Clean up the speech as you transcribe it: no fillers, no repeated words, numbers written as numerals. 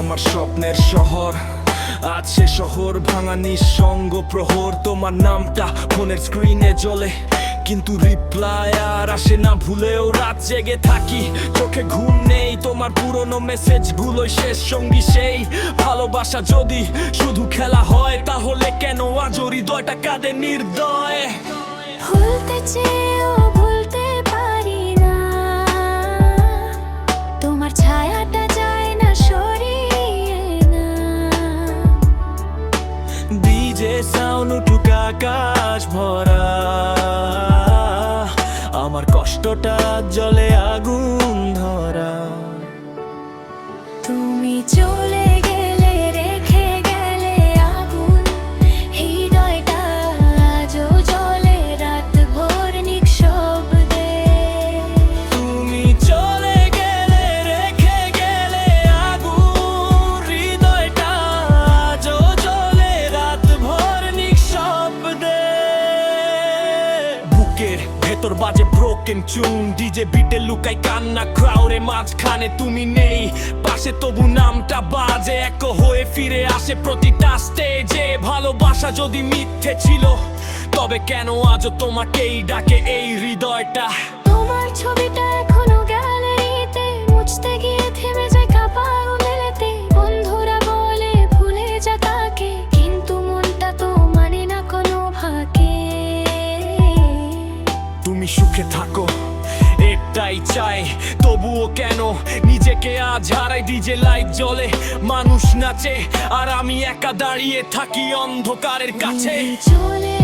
আমার স্বপ্নের শহর, আজ সে শহর ভাঙা নিঃসঙ্গ প্রহর। তোমার নামটা ফোনের স্ক্রিনে জ্বলে, কিন্তু রিপ্লাই আর আসে না। ভুলেও রাত জেগে থাকি, চোখে ঘুম নেই। তোমার পুরনো মেসেজ ভুলোই শেষ সঙ্গী সেই ভালোবাসা। যদি শুধু খেলা হয়, তাহলে কেন আজ হৃদয়টা কাঁদে নির্দয়? ভুলতে চেয়েও ভুলতে পারি না, তোমার ছায়াটা যায় না সরিয়ে না। ডিজে সাউন্ড উঠুক আকাশ ভরা, আমার কষ্টটা জলে আগুন ধরা। তুমি চলে গেলে রেখে গেলে আগুন, হৃদয়টা আজও জ্বলে রাত ভোর নিঃশব্দে। তুমি চলে গেলে রেখে গেলে আগুন, হৃদয়টা আজও জ্বলে রাত ভোর নিঃশব্দে। বুকের ভেতর বাজে ব্রোকেন চুন, ডিজে বিটে লুকাই কান্না ক্রাউডের মাঝখানে। তুমি নেই পাশে, তবু নামটা বাজে একো হয়ে ফিরে আসে প্রতিটা স্টেজে। ভালোবাসা যদি মিথ্যে ছিল, তবে কেন আজও তোমাকেই ডাকে এই হৃদয়টা? তোমার ছবিটা এখনো গ্যালারিতে, মুছতে গিয়ে থেমে যায় কাপা মেলেতে। বন্ধুরা বলে ভুলে যা তাকে, কিন্তু মনটা তো মানে না কোনো ফাঁকে। তুমি সুখে থাকো এটাই চাই, তবুও কেন নিজেকে আজ হারাই? ডিজে লাইট জ্বলে, মানুষ নাচে, আর আমি একা দাঁড়িয়ে থাকি অন্ধকারের কাছে। তুমি চলে